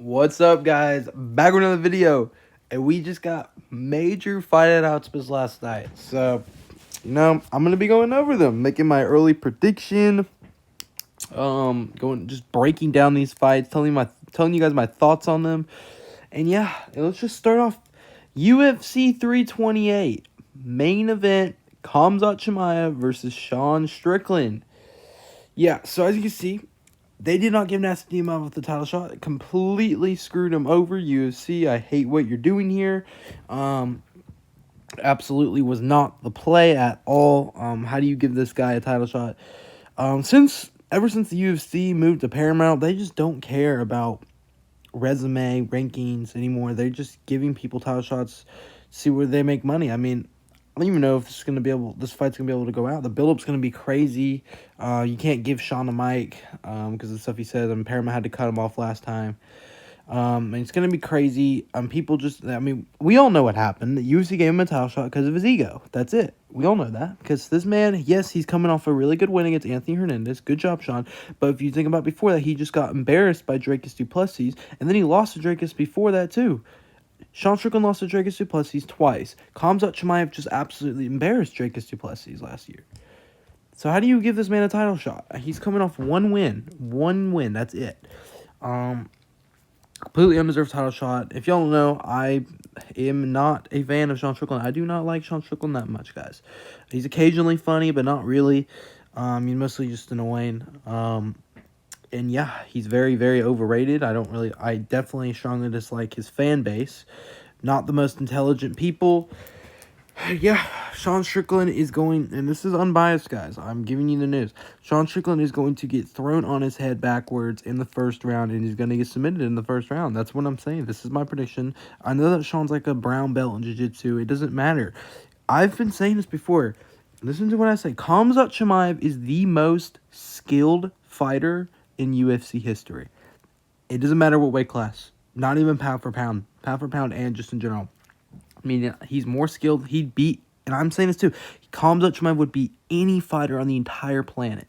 What's up, guys? Back with another video, and we just got major fight announcements last night. So, I'm gonna be going over them, making my early prediction. Going just breaking down these fights, telling you guys my thoughts on them, and yeah, let's just start off. UFC 328 main event: Khamzat Chimaev versus Sean Strickland. Yeah, so as you can see, they did not give Nasty Imavov the title shot. It completely screwed him over. UFC, I hate what you're doing here. Absolutely was not the play at all. How do you give this guy a title shot? Ever since the UFC moved to Paramount, they just don't care about resume rankings anymore. They're just giving people title shots, see where they make money. I mean, I don't even know if this fight's gonna be able to go out. The build-up's gonna be crazy. You can't give Sean a mic because of the stuff he said. And Paramount had to cut him off last time. And it's gonna be crazy. We all know what happened. The UFC gave him a title shot because of his ego. That's it. We all know that because this man, yes, he's coming off a really good win against Anthony Hernandez. Good job, Sean. But if you think about before that, he just got embarrassed by Dracus du Plessis, and then he lost to Dracus before that too. Sean Strickland lost to Dracus du Plessis twice. Khamzat Chimaev just absolutely embarrassed Dracus du Plessis last year. So how do you give this man a title shot? He's coming off one win. One win. That's it. Completely undeserved title shot. If y'all don't know, I am not a fan of Sean Strickland. I do not like Sean Strickland that much, guys. He's occasionally funny, but not really. He's mostly just annoying. And yeah, he's very, very overrated. I definitely strongly dislike his fan base. Not the most intelligent people. Yeah, Sean Strickland is going, and this is unbiased, guys. I'm giving you the news. Sean Strickland is going to get thrown on his head backwards in the first round, and he's going to get submitted in the first round. That's what I'm saying. This is my prediction. I know that Sean's like a brown belt in jiu-jitsu. It doesn't matter. I've been saying this before. Listen to what I say. Khamzat Chimaev is the most skilled fighter in UFC history. It doesn't matter what weight class. Not even pound for pound. Pound for pound and just in general. I mean, he's more skilled. He'd beat, and I'm saying this too, Khamzat Chimaev would beat any fighter on the entire planet.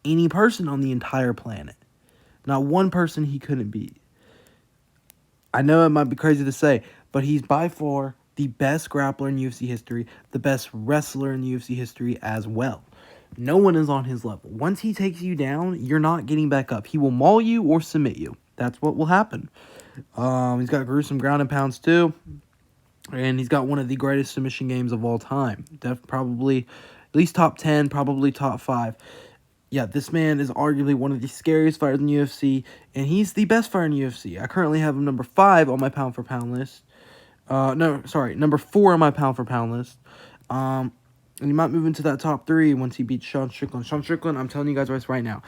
Any person on the entire planet. Not one person he couldn't beat. I know it might be crazy to say, but he's by far the best grappler in UFC history, the best wrestler in UFC history as well. No one is on his level. Once he takes you down, you're not getting back up. He will maul you or submit you. That's what will happen. He's got gruesome ground and pounds too. And he's got one of the greatest submission games of all time. Probably at least top 10, probably top 5. Yeah, this man is arguably one of the scariest fighters in UFC, and he's the best fighter in UFC. I currently have him number 5 on my pound for pound list. Number 4 on my pound for pound list. And he might move into that top 3 once he beats Sean Strickland. Sean Strickland, I'm telling you guys right now.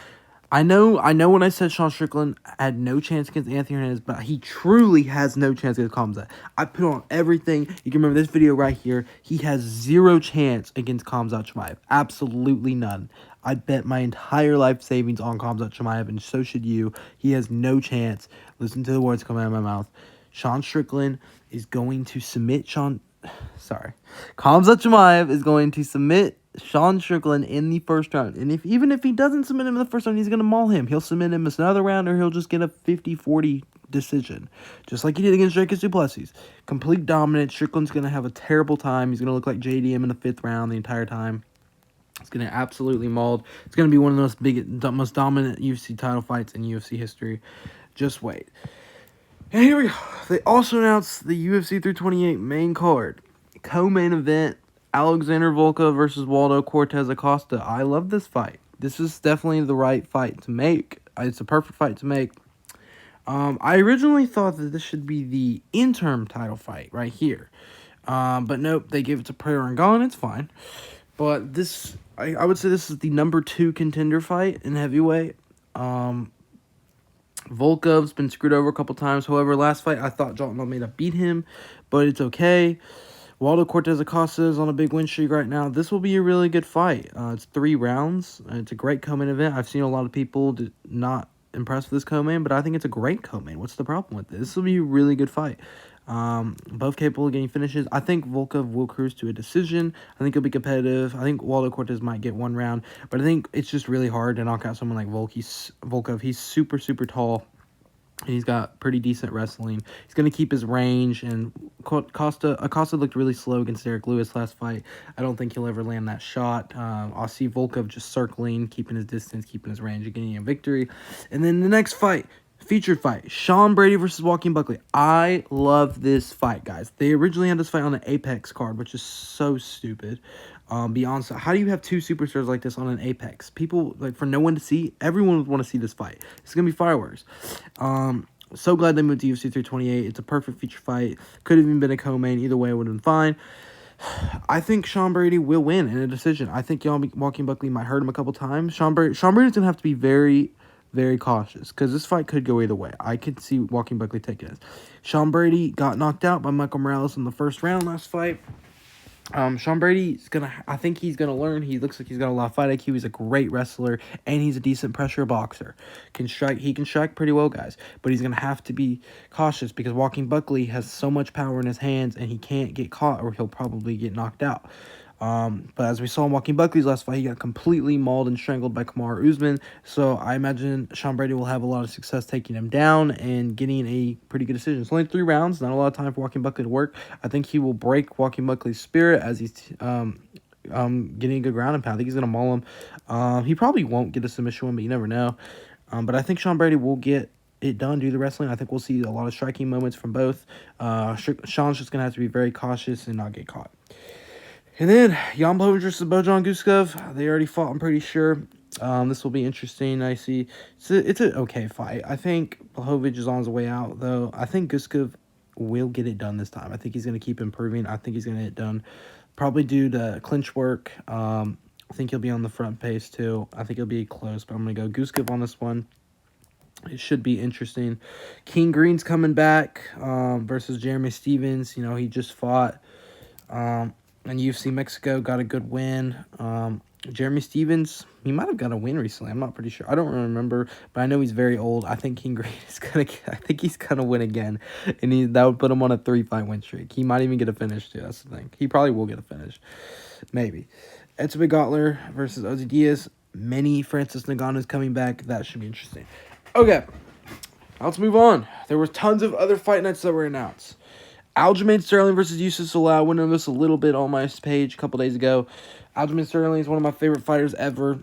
I know when I said Sean Strickland had no chance against Anthony Hernandez, but he truly has no chance against Khamzat. I put on everything. You can remember this video right here. He has 0 chance against Khamzat Chimaev. Absolutely none. I bet my entire life savings on Khamzat Chimaev, and so should you. He has no chance. Listen to the words coming out of my mouth. Sean Strickland is going to submit Khamzat Chimaev is going to submit Sean Strickland in the first round. And even if he doesn't submit him in the first round, he's going to maul him. He'll submit him in another round, or he'll just get a 50-40 decision. Just like he did against Dracus du Plessis. Complete dominance. Strickland's going to have a terrible time. He's going to look like JDM in the 5th round the entire time. It's going to absolutely mauled. It's going to be one of the most dominant UFC title fights in UFC history. Just wait. And here we go. They also announced the UFC 328 main card. Co-main event, Alexander Volkov versus Waldo Cortez Acosta. I love this fight. This is definitely the right fight to make. It's a perfect fight to make. I originally thought that this should be the interim title fight right here. But nope, they gave it to Prayer and Gone. It's fine. But this, I would say this is the number 2 contender fight in heavyweight. Volkov's been screwed over a couple times. However, last fight, I thought Jalton Almeida beat him, but it's okay. Waldo Cortez Acosta is on a big win streak right now. This will be a really good fight. It's 3 rounds. It's a great co-main event. I've seen a lot of people not impressed with this co-main, but I think it's a great co-main. What's the problem with this? This will be a really good fight. Both capable of getting finishes. I think Volkov will cruise to a decision. I think it'll be competitive. I think Waldo Cortez might get 1 round, but I think it's just really hard to knock out someone like Volkov. He's super, super tall. He's got pretty decent wrestling. He's going to keep his range. And Acosta looked really slow against Derek Lewis last fight. I don't think he'll ever land that shot. I'll see Volkov just circling, keeping his distance, keeping his range, and getting a victory. And then the next fight, featured fight, Sean Brady versus Joaquin Buckley. I love this fight, guys. They originally had this fight on the Apex card, which is so stupid. Beyond, how do you have two superstars like this on an Apex? People, like, for no one to see, everyone would want to see this fight. It's going to be fireworks. So glad they moved to UFC 328. It's a perfect feature fight. Could have even been a co-main. Either way, it would have been fine. I think Sean Brady will win in a decision. I think Joaquin Buckley might hurt him a couple times. Sean Brady's going to have to be very, very cautious because this fight could go either way. I could see Joaquin Buckley taking it. Sean Brady got knocked out by Michael Morales in the first round last fight. Sean Brady's I think he's gonna learn. He looks like he's got a lot of fight IQ. He's a great wrestler, and he's a decent pressure boxer. He can strike pretty well, guys. But he's gonna have to be cautious because Joaquin Buckley has so much power in his hands, and he can't get caught, or he'll probably get knocked out. But as we saw in Joaquin Buckley's last fight, he got completely mauled and strangled by Kamaru Usman. So I imagine Sean Brady will have a lot of success taking him down and getting a pretty good decision. It's only 3 rounds, not a lot of time for Joaquin Buckley to work. I think he will break Joaquin Buckley's spirit as he's getting a good ground and pound. I think he's gonna maul him. He probably won't get a submission win, but you never know. But I think Sean Brady will get it done due to wrestling. I think we'll see a lot of striking moments from both. Sean's just gonna have to be very cautious and not get caught. And then, Jan Blachowicz versus Bojan Guskov. They already fought, I'm pretty sure. This will be interesting. I see. It's an okay fight. I think Blachowicz is on his way out, though. I think Guskov will get it done this time. I think he's going to keep improving. I think he's going to get it done. Probably due to clinch work. I think he'll be on the front pace, too. I think it'll be close, but I'm going to go Guskov on this one. It should be interesting. King Green's coming back versus Jeremy Stevens. You know, he just fought in UFC Mexico, got a good win. Jeremy Stevens, he might have got a win recently. I'm not pretty sure. I don't remember, but I know he's very old. I think King Green is gonna win again, and that would put him on a 3-fight win streak. He might even get a finish too. That's the thing. He probably will get a finish, maybe. Etzebeth Gotler versus Ozzy Diaz. Manny Francis Ngannou's coming back. That should be interesting. Okay, let's move on. There were tons of other fight nights that were announced. Aljamain Sterling versus Yusuf Salah. I went over this a little bit on my page a couple days ago. Aljamain Sterling is one of my favorite fighters ever.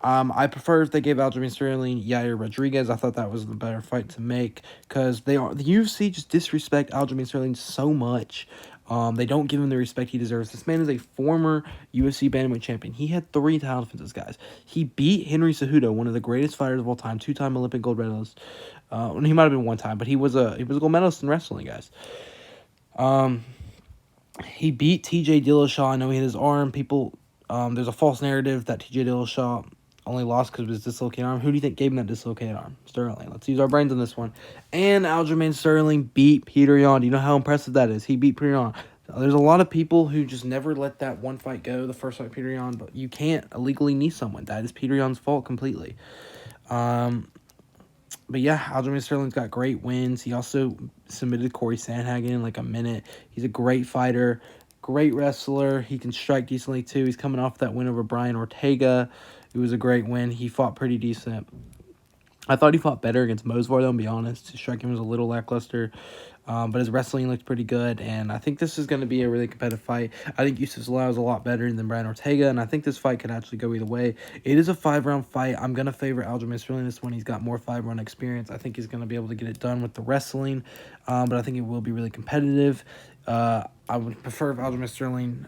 I prefer if they gave Aljamain Sterling Yair Rodriguez. I thought that was the better fight to make because the UFC just disrespect Aljamain Sterling so much. They don't give him the respect he deserves. This man is a former UFC bantamweight champion. He had 3 title defenses, guys. He beat Henry Cejudo, one of the greatest fighters of all time, 2-time Olympic gold medalist. He might have been 1 time, but he was a gold medalist in wrestling, guys. He beat TJ Dillashaw. I know he hit his arm. There's a false narrative that TJ Dillashaw only lost because of his dislocated arm. Who do you think gave him that dislocated arm? Sterling. Let's use our brains on this one. And Aljamain Sterling beat Peter Yan. Do you know how impressive that is? He beat Peter Yan. There's a lot of people who just never let that one fight go, the first fight Peter Yan, but you can't illegally knee someone. That is Peter Yan's fault completely. But yeah, Aljamain Sterling's got great wins. He also submitted Corey Sandhagen in like a minute. He's a great fighter, great wrestler. He can strike decently too. He's coming off that win over Brian Ortega. It was a great win. He fought pretty decent. I thought he fought better against Mosvar, though, to be honest. His striking was a little lackluster. But his wrestling looked pretty good, and I think this is going to be a really competitive fight. I think Yusuf Salah is a lot better than Brian Ortega, and I think this fight could actually go either way. It is a 5-round fight. I'm going to favor Aljamain Sterling this one. He's got more 5-round experience. I think he's going to be able to get it done with the wrestling, but I think it will be really competitive. I would prefer if Aljamain Sterling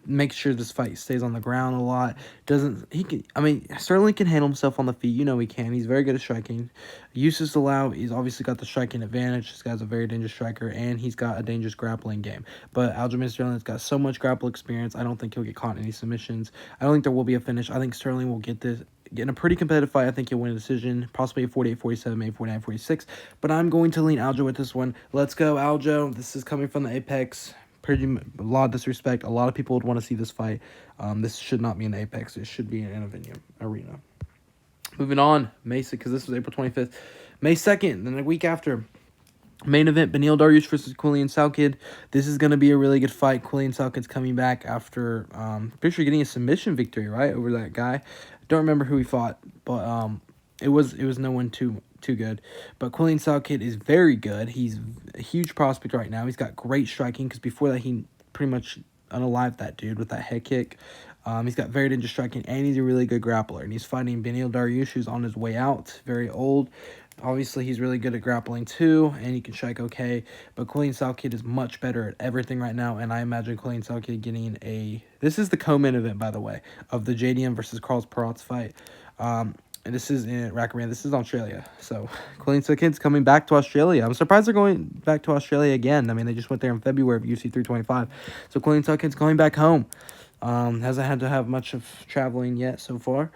make sure this fight stays on the ground a lot. Sterling can handle himself on the feet. You know he can. He's very good at striking. Yusuf Salah, he's obviously got the striking advantage. This guy's a very dangerous striker, and he's got a dangerous grappling game. But Aljamain Sterling's got so much grapple experience, I don't think he'll get caught in any submissions. I don't think there will be a finish. I think Sterling will get in a pretty competitive fight. I think he'll win a decision, possibly a 48-47, maybe 49-46. But I'm going to lean Aljo with this one. Let's go, Aljo. This is coming from the Apex. A lot of disrespect. A lot of people would want to see this fight. This should not be in the Apex. It should be in a venue arena. Moving on, May 6th, because this was April 25th. May 2nd, then a week after. Main event, Beneil Dariush versus Quillian Salkid. This is going to be a really good fight. Quillian Salkid's coming back after, pretty sure getting a submission victory, right, over that guy. Don't remember who he fought, but it was no one too too good. But Quillian Salkid is very good. He's a huge prospect right now. He's got great striking because before that he pretty much unalived that dude with that head kick. He's got very dangerous striking, and he's a really good grappler. And he's fighting Beneil Dariush, who's on his way out, very old. Obviously, he's really good at grappling too, and he can strike okay. But Quillian Salkid is much better at everything right now, and I imagine Quillian Salkid getting a... This is the co-main event, by the way, of the JDM versus Carlos Peraz's fight. And this is in Rackaman. This is Australia. So, Quillian Salkid's coming back to Australia. I'm surprised they're going back to Australia again. I mean, they just went there in February of UFC 325. So, Quillian Salkid's going back home. Hasn't had to have much of traveling yet so far.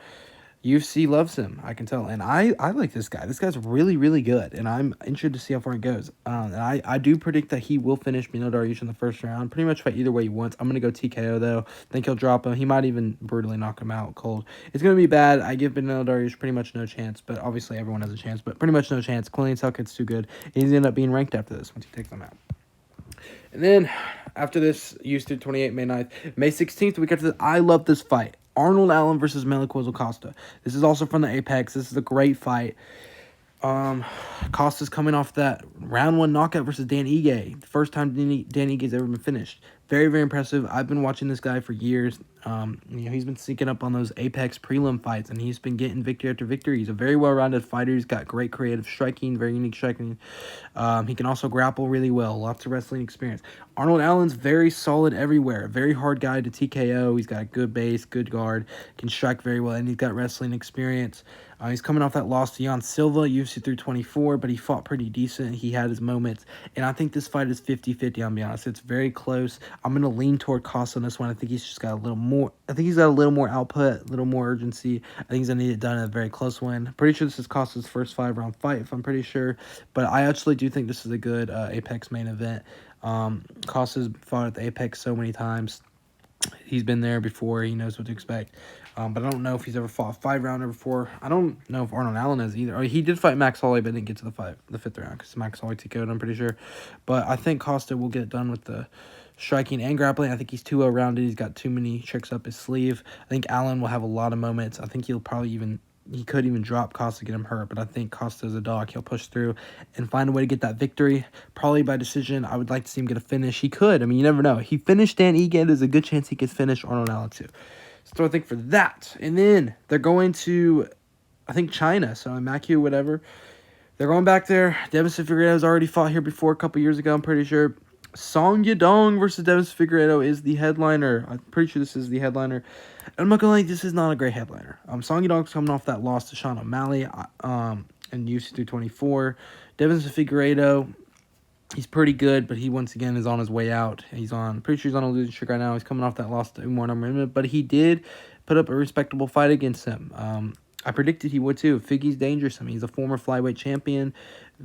UFC loves him, I can tell. And I like this guy. This guy's really, really good. And I'm interested to see how far it goes. And I do predict that he will finish Beneil Dariush in the first round. Pretty much fight either way he wants. I'm going to go TKO, though. Think he'll drop him. He might even brutally knock him out cold. It's going to be bad. I give Beneil Dariush pretty much no chance. But obviously everyone has a chance. But pretty much no chance. Quillian Salkid's too good. He's going to end up being ranked after this once he takes them out. And then after this, UFC 28, May 9th. May 16th, the week after this, I love this fight. Arnold Allen versus Melicuozo Acosta. This is also from the Apex. This is a great fight. Costa's coming off that round 1 knockout versus Dan Ige. The first time Dan Ige's ever been finished. Very, very impressive. I've been watching this guy for years. He's been sneaking up on those Apex prelim fights, and he's been getting victory after victory. He's a very well-rounded fighter. He's got great creative striking, very unique striking. He can also grapple really well. Lots of wrestling experience. Arnold Allen's very solid everywhere. Very hard guy to TKO. He's got a good base, good guard, can strike very well, and he's got wrestling experience. He's coming off that loss to Jan Silva, UFC 324, but he fought pretty decent. He had his moments, and I think this fight is 50-50, I'll be honest. It's very close. I'm going to lean toward Costa on this one. I think he's just got a little more. I think he's got a little more output, a little more urgency. I think he's going to need it done in a very close one. Pretty sure this is Costa's first 5-round fight, if I'm pretty sure. But I actually do think this is a good Apex main event. Costa's fought at the Apex so many times. He's been there before. He knows what to expect. But I don't know if he's ever fought a 5-rounder before. I don't know if Arnold Allen has either. He did fight Max Holloway, but didn't get to the 5th round because Max Holloway TKO'd, I'm pretty sure. But I think Costa will get it done with the striking and grappling. I think he's too well-rounded. He's got too many tricks up his sleeve. I think Allen will have a lot of moments. I think he could even drop Costa to get him hurt, but I think Costa's a dog. He'll push through and find a way to get that victory, probably by decision. I would like to see him get a finish. He could. I mean, you never know. He finished Dan Ige. There's a good chance he could finish Arnold Allen, too. So I think for that. And then they're going to, I think, China. So Macu, whatever. They're going back there. Devin Figueiredo's already fought here before a couple years ago, I'm pretty sure. Song Yadong versus Devin Figueiredo is the headliner. I'm pretty sure this is the headliner. And I'm not going to lie, this is not a great headliner. Song Yadong's coming off that loss to Sean O'Malley in UFC 224. Devin Figueiredo, he's pretty good, but he once again is on his way out. Pretty sure he's on a losing streak right now. He's coming off that loss to Umar Nurmagomedov, but he did put up a respectable fight against him. I predicted he would too. Figgy's dangerous. I mean, he's a former flyweight champion.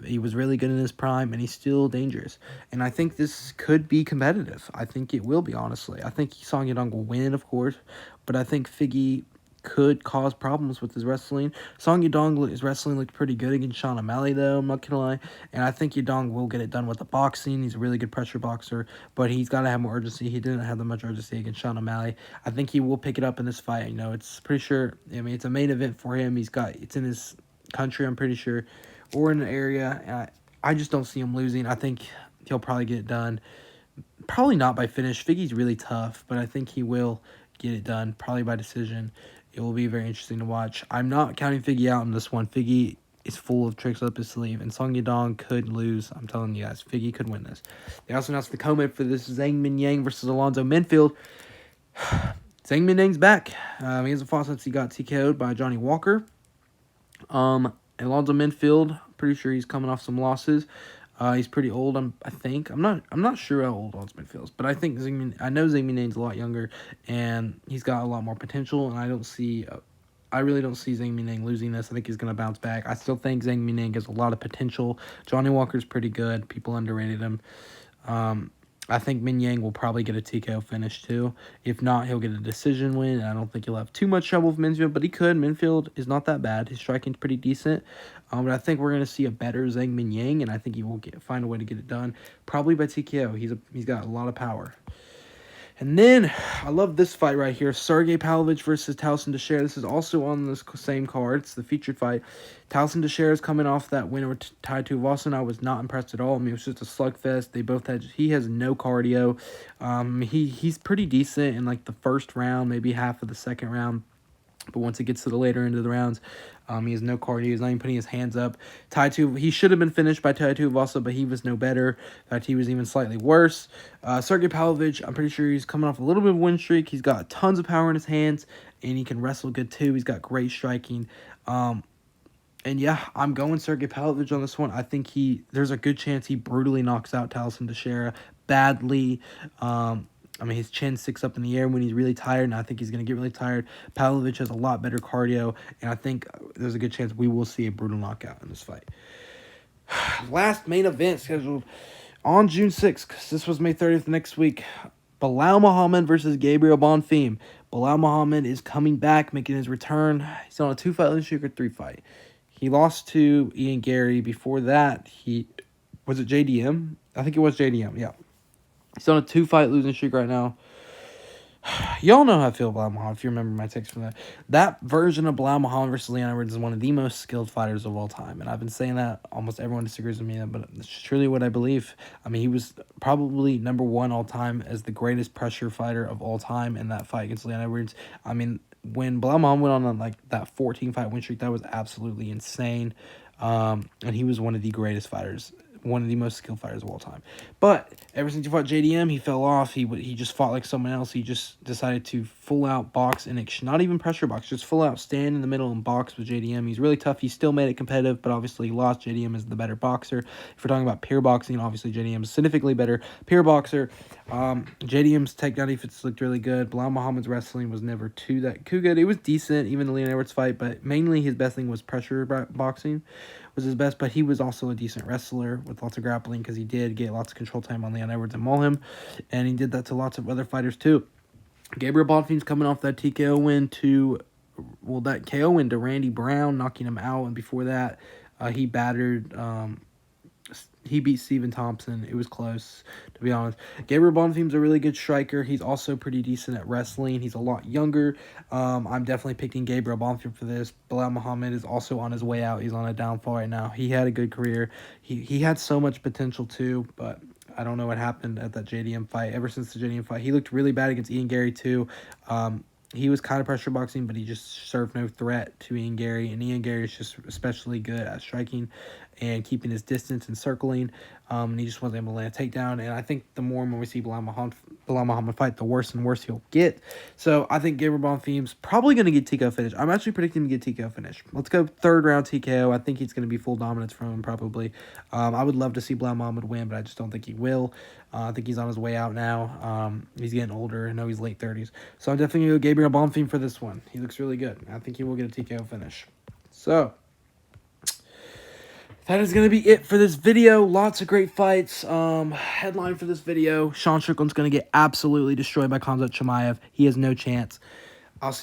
He was really good in his prime, and he's still dangerous. And I think this could be competitive. I think it will be, honestly. I think Song Yadong will win, of course, but I think Figgy could cause problems with his wrestling. Song Yadong, wrestling looked pretty good against Sean O'Malley, though, I'm not going to lie. And I think Yadong will get it done with the boxing. He's a really good pressure boxer, but he's got to have more urgency. He didn't have that much urgency against Sean O'Malley. I think he will pick it up in this fight. It's pretty sure, it's a main event for him. It's in his country, I'm pretty sure, or in the area. I just don't see him losing. I think he'll probably get it done. Probably not by finish. Figgy's really tough, but I think he will get it done, probably by decision. It will be very interesting to watch. I'm not counting Figgy out in this one. Figgy is full of tricks up his sleeve, and Song Yadong could lose. I'm telling you guys, Figgy could win this. They also announced the co-main for this: Zhang Minyang versus Alonzo Minfield. Zhang Minyang's back. He hasn't fought since he got TKO'd by Johnny Walker. Alonzo Minfield, pretty sure he's coming off some losses. He's pretty old, I think. I'm not sure how old Alonzo Minfield is, but I think I know Zhang Minang's a lot younger, and he's got a lot more potential. And I really don't see Zhang Minang losing this. I think he's gonna bounce back. I still think Zhang Minang has a lot of potential. Johnny Walker's pretty good. People underrated him. I think Min Yang will probably get a TKO finish too. If not, he'll get a decision win. I don't think he'll have too much trouble with Minfield, but he could. Minfield is not that bad. His striking's pretty decent. But I think we're going to see a better Zhang Min Yang, and I think he will find a way to get it done. Probably by TKO. He's got a lot of power. And then, I love this fight right here. Sergey Pavlovich versus Towson Teixeira. This is also on this same card. It's the featured fight. Towson Teixeira is coming off that win over Tai Tuivasa. I was not impressed at all. I mean, it was just a slugfest. They both had... He has no cardio. He's pretty decent in, like, the first round, maybe half of the second round. But once it gets to the later end of the rounds, he has no cardio. He's not even putting his hands up. He should have been finished by Tai Tuivasa, but he was no better. In fact, he was even slightly worse. Sergey Pavlovich, I'm pretty sure he's coming off a little bit of a win streak. He's got tons of power in his hands, and he can wrestle good too. He's got great striking. And yeah, I'm going Sergey Pavlovich on this one. I think there's a good chance he brutally knocks out Towson Teixeira badly. I mean, his chin sticks up in the air when he's really tired, and I think he's going to get really tired. Pavlovich has a lot better cardio, and I think there's a good chance we will see a brutal knockout in this fight. Last main event scheduled on June 6th, because this was May 30th next week. Bilal Muhammad versus Gabriel Bonfim. Bilal Muhammad is coming back, making his return. He's on a 2-fight losing streak or 3-fight. He lost to Ian Gary. Before that, was it JDM? I think it was JDM, yeah. He's on a 2-fight losing streak right now. Y'all know how I feel about Muhammad, if you remember my takes from that. That version of Bilal Muhammad versus Leon Edwards is one of the most skilled fighters of all time. And I've been saying that. Almost everyone disagrees with me, but it's truly what I believe. I mean, he was probably number 1 all time as the greatest pressure fighter of all time in that fight against Leon Edwards. I mean, when Bilal Muhammad went on like that 14-fight win streak, that was absolutely insane. And he was one of the greatest fighters, one of the most skilled fighters of all time. But ever since he fought JDM, he fell off. He just fought like someone else. He just decided to full out box and not even pressure box, just full out stand in the middle and box with JDM. He's really tough. He still made it competitive, but obviously he lost. JDM is the better boxer. If we're talking about pure boxing, obviously JDM is significantly better pure boxer. JDM's takedown defense looked really good. Bilal Muhammad's wrestling was never too good. It was decent, even the Leon Edwards fight, but mainly his best thing was pressure boxing was his best, but he was also a decent wrestler with lots of grappling because he did get lots of control time on Leon Edwards and maul him, and he did that to lots of other fighters too. Gabriel Bonfim's coming off that TKO win that KO win to Randy Brown, knocking him out, and before that, he beat Stephen Thompson. It was close, to be honest. Gabriel Bonfim's a really good striker. He's also pretty decent at wrestling. He's a lot younger. I'm definitely picking Gabriel Bonfim for this. Bilal Muhammad is also on his way out. He's on a downfall right now. He had a good career. He had so much potential too, but I don't know what happened at that JDM fight. Ever since the JDM fight, he looked really bad against Ian Gary too. He was kind of pressure boxing, but he just served no threat to Ian Gary. And Ian Gary is just especially good at striking and keeping his distance and circling. And he just wasn't able to land a takedown. And I think the more when we see Bilal Muhammad fight, the worse and worse he'll get. So I think Gabriel Bonfim's probably going to get TKO finish. I'm actually predicting him to get TKO finish. Let's go 3rd round TKO. I think he's going to be full dominance from him probably. I would love to see Bilal Muhammad win, but I just don't think he will. I think he's on his way out now. He's getting older. I know he's late 30s. So I'm definitely going to go Gabriel Bonfim for this one. He looks really good. I think he will get a TKO finish. So that is going to be it for this video. Lots of great fights. Headline for this video, Sean Strickland's going to get absolutely destroyed by Khamzat Chimaev. He has no chance.